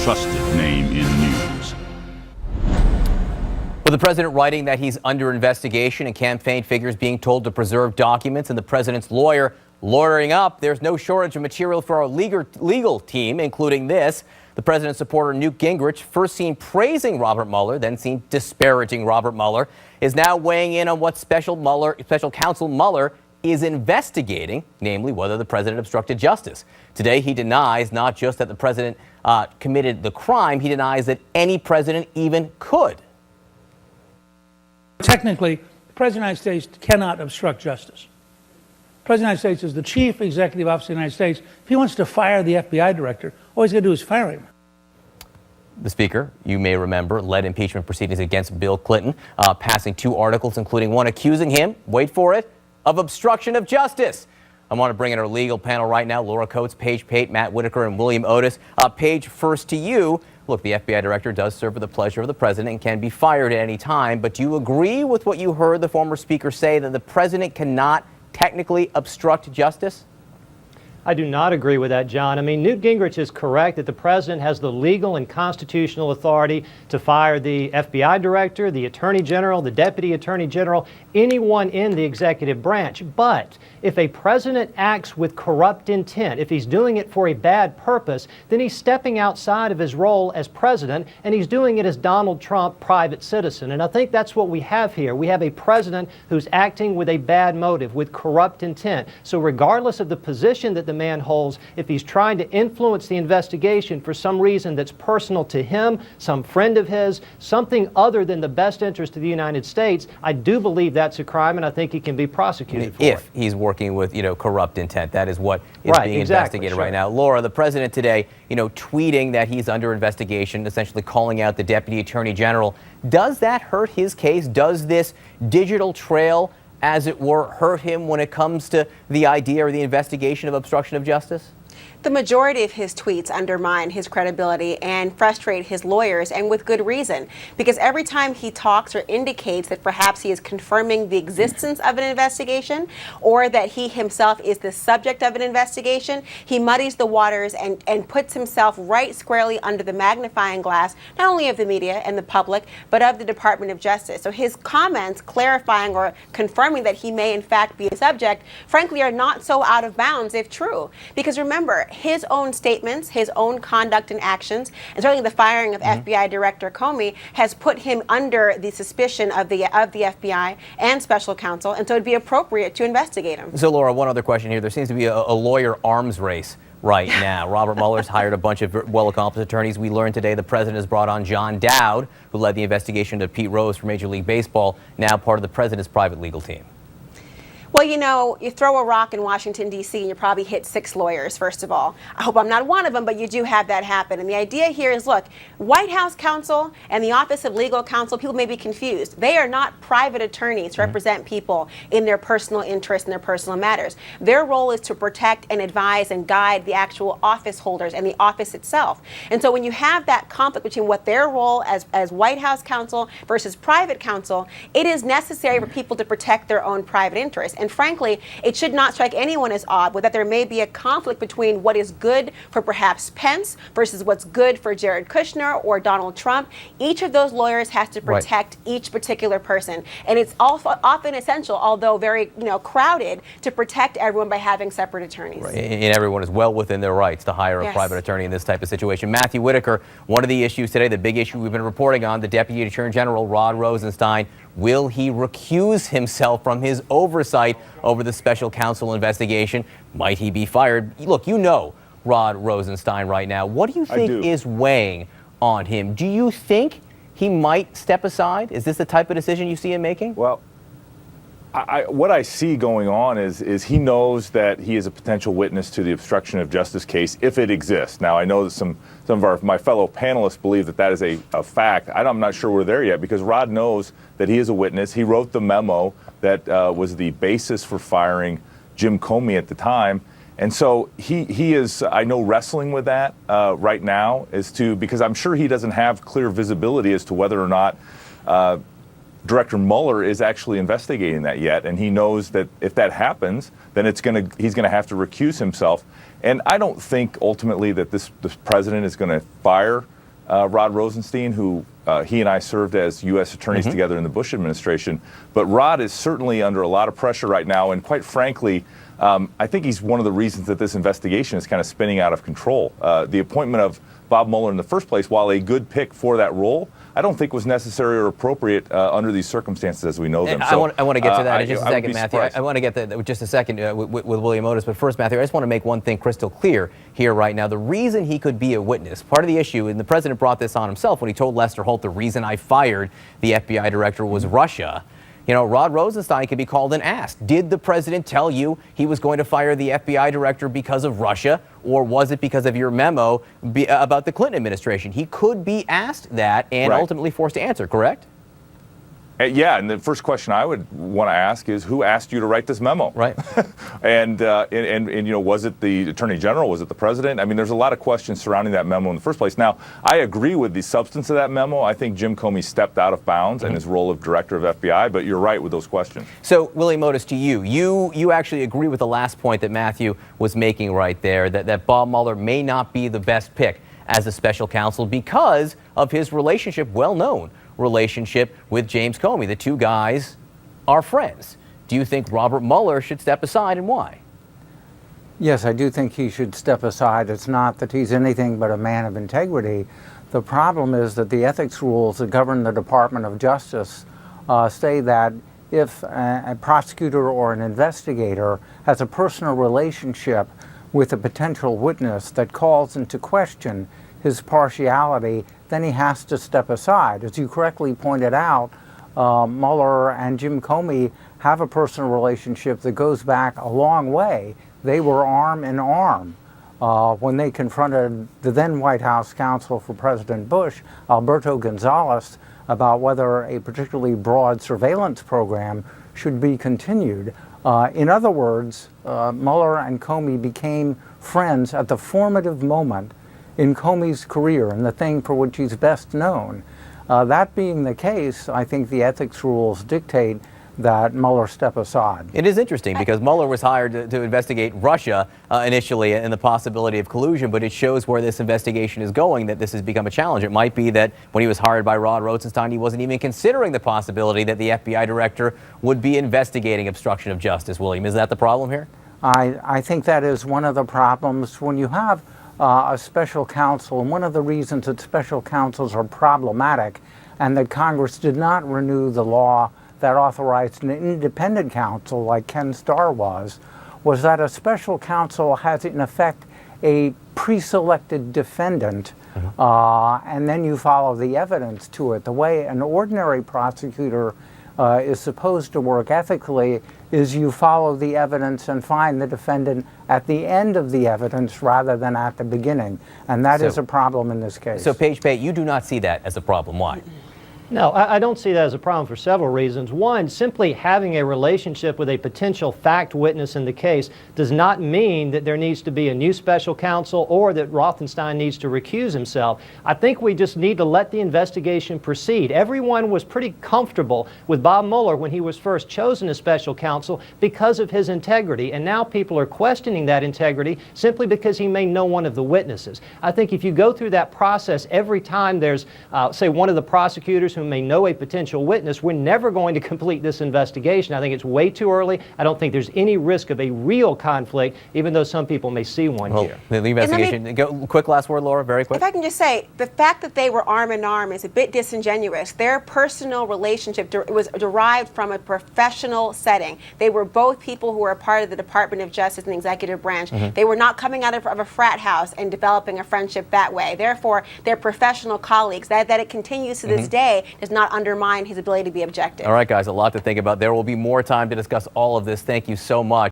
trusted name in news. With the president writing that he's under investigation and campaign figures being told to preserve documents and the president's lawyer lawyering up, there's no shortage of material for our legal team, including this. The president's supporter Newt Gingrich, first seen praising Robert Mueller, then seen disparaging Robert Mueller, is now weighing in on what special counsel Mueller is investigating, namely whether the president obstructed justice. Today, he denies not just that the president committed the crime, he denies that any president even could. Technically, the President of the United States cannot obstruct justice. The President of the United States is the chief executive officer of the United States. If he wants to fire the FBI director, all he's got to do is fire him. The Speaker, you may remember, led impeachment proceedings against Bill Clinton, passing 2 articles, including one accusing him, wait for it, of obstruction of justice. I want to bring in our legal panel right now. Laura Coates, Paige Pate, Matt Whitaker, and William Otis. Paige, first to you. Look, the FBI director does serve at the pleasure of the president and can be fired at any time. But do you agree with what you heard the former speaker say, that the president cannot technically obstruct justice? I do not agree with that, John. I mean, Newt Gingrich is correct that the president has the legal and constitutional authority to fire the FBI director, the attorney general, the deputy attorney general, anyone in the executive branch. But if a president acts with corrupt intent, if he's doing it for a bad purpose, then he's stepping outside of his role as president, and he's doing it as Donald Trump, private citizen. And I think that's what we have here. We have a president who's acting with a bad motive, with corrupt intent. So regardless of the position that the man holds, if he's trying to influence the investigation for some reason that's personal to him, some friend of his, something other than the best interest of the United States, I do believe that's a crime, and I think he can be prosecuted for it. If he's working with, corrupt intent, that is what is being investigated right now. Laura, the president today, tweeting that he's under investigation, essentially calling out the deputy attorney general. Does that hurt his case? Does this digital trail, as it were, hurt him when it comes to the idea or the investigation of obstruction of justice? The majority of his tweets undermine his credibility and frustrate his lawyers, and with good reason, because every time he talks or indicates that perhaps he is confirming the existence of an investigation or that he himself is the subject of an investigation, he muddies the waters and puts himself right squarely under the magnifying glass, not only of the media and the public, but of the Department of Justice. So his comments clarifying or confirming that he may in fact be a subject, frankly, are not so out of bounds if true. Because remember, his own statements, his own conduct and actions, and certainly the firing of FBI Director Comey has put him under the suspicion of the FBI and special counsel, and so it'd be appropriate to investigate him. So, Laura, one other question here. There seems to be a lawyer arms race right now. Robert Mueller's hired a bunch of well-accomplished attorneys. We learned today the president has brought on John Dowd, who led the investigation to Pete Rose for Major League Baseball, now part of the president's private legal team. Well, you throw a rock in Washington, D.C., and you probably hit 6 lawyers, first of all. I hope I'm not one of them, but you do have that happen. And the idea here is, look, White House counsel and the Office of Legal Counsel, people may be confused. They are not private attorneys to represent people in their personal interests and their personal matters. Their role is to protect and advise and guide the actual office holders and the office itself. And so when you have that conflict between what their role as White House counsel versus private counsel, it is necessary for people to protect their own private interests. And frankly, it should not strike anyone as odd that there may be a conflict between what is good for perhaps Pence versus what's good for Jared Kushner or Donald Trump. Each of those lawyers has to protect each particular person. And it's often essential, although very crowded, to protect everyone by having separate attorneys. Right. And everyone is well within their rights to hire a private attorney in this type of situation. Matthew Whitaker, one of the issues today, the big issue we've been reporting on, the Deputy Attorney General, Rod Rosenstein, will he recuse himself from his oversight over the special counsel investigation? Might he be fired? Look, Rod Rosenstein right now. What do you think is weighing on him? Do you think he might step aside? Is this the type of decision you see him making? Well, what I see going on is he knows that he is a potential witness to the obstruction of justice case if it exists. Now, I know that some of my fellow panelists believe that is a fact. I'm not sure we're there yet because Rod knows that he is a witness. He wrote the memo that was the basis for firing Jim Comey at the time. And so he is, I know, wrestling with that right now because I'm sure he doesn't have clear visibility as to whether or not Director Mueller is actually investigating that yet, and he knows that if that happens, then he's going to have to recuse himself. And I don't think ultimately that this president is going to fire Rod Rosenstein, who he and I served as U.S. attorneys together in the Bush administration. But Rod is certainly under a lot of pressure right now, and quite frankly, I think he's one of the reasons that this investigation is kind of spinning out of control. The appointment of Bob Mueller in the first place, while a good pick for that role, I don't think was necessary or appropriate under these circumstances as we know them. So, I want to get to that in just a second, Matthew. Surprised. I want to get to that just a second with William Otis. But first, Matthew, I just want to make one thing crystal clear here right now. The reason he could be a witness, part of the issue, and the president brought this on himself when he told Lester Holt the reason I fired the FBI director was Russia. You know, Rod Rosenstein can be called and asked, did the president tell you he was going to fire the FBI director because of Russia, or was it because of your memo about the Clinton administration? He could be asked that and ultimately forced to answer, correct? Yeah, and the first question I would want to ask is, who asked you to write this memo? Right. and you know, was it the Attorney General? Was it the President? I mean, there's a lot of questions surrounding that memo in the first place. Now, I agree with the substance of that memo. I think Jim Comey stepped out of bounds in his role of Director of FBI, but you're right with those questions. So, William Otis, to you actually agree with the last point that Matthew was making right there, that Bob Mueller may not be the best pick as a special counsel because of his relationship, well-known relationship with James Comey. The two guys are friends. Do you think Robert Mueller should step aside, and why? Yes, I do think he should step aside. It's not that he's anything but a man of integrity. The problem is that the ethics rules that govern the Department of Justice say that if a prosecutor or an investigator has a personal relationship with a potential witness that calls into question his partiality, then he has to step aside. As you correctly pointed out, Mueller and Jim Comey have a personal relationship that goes back a long way. They were arm in arm when they confronted the then White House counsel for President Bush, Alberto Gonzales, about whether a particularly broad surveillance program should be continued. In other words, Mueller and Comey became friends at the formative moment in Comey's career and the thing for which he's best known. That being the case, I think the ethics rules dictate that Mueller step aside. It is interesting because Mueller was hired to investigate Russia initially and the possibility of collusion, but it shows where this investigation is going, that this has become a challenge. It might be that when he was hired by Rod Rosenstein, he wasn't even considering the possibility that the FBI director would be investigating obstruction of justice. William, is that the problem here? I think that is one of the problems when you have a special counsel, and one of the reasons that special counsels are problematic and that Congress did not renew the law that authorized an independent counsel like Ken Starr was that a special counsel has in effect a pre-selected defendant and then you follow the evidence to it. The way an ordinary prosecutor is supposed to work ethically is you follow the evidence and find the defendant at the end of the evidence rather than at the beginning. And that is a problem in this case. So, Pate, you do not see that as a problem. Why? No, I don't see that as a problem for several reasons. One, simply having a relationship with a potential fact witness in the case does not mean that there needs to be a new special counsel or that Rosenstein needs to recuse himself. I think we just need to let the investigation proceed. Everyone was pretty comfortable with Bob Mueller when he was first chosen as special counsel because of his integrity, and now people are questioning that integrity simply because he may know one of the witnesses. I think if you go through that process every time there's, say, one of the prosecutors who may know a potential witness, we're never going to complete this investigation. I think it's way too early. I don't think there's any risk of a real conflict, even though some people may see one here. The investigation. Quick last word, Laura, very quick. If I can just say, the fact that they were arm in arm is a bit disingenuous. Their personal relationship was derived from a professional setting. They were both people who were a part of the Department of Justice and the executive branch. They were not coming out of a frat house and developing a friendship that way. Therefore, they're professional colleagues. That it continues to this day does not undermine his ability to be objective. All right, guys, a lot to think about. There will be more time to discuss all of this. Thank you so much.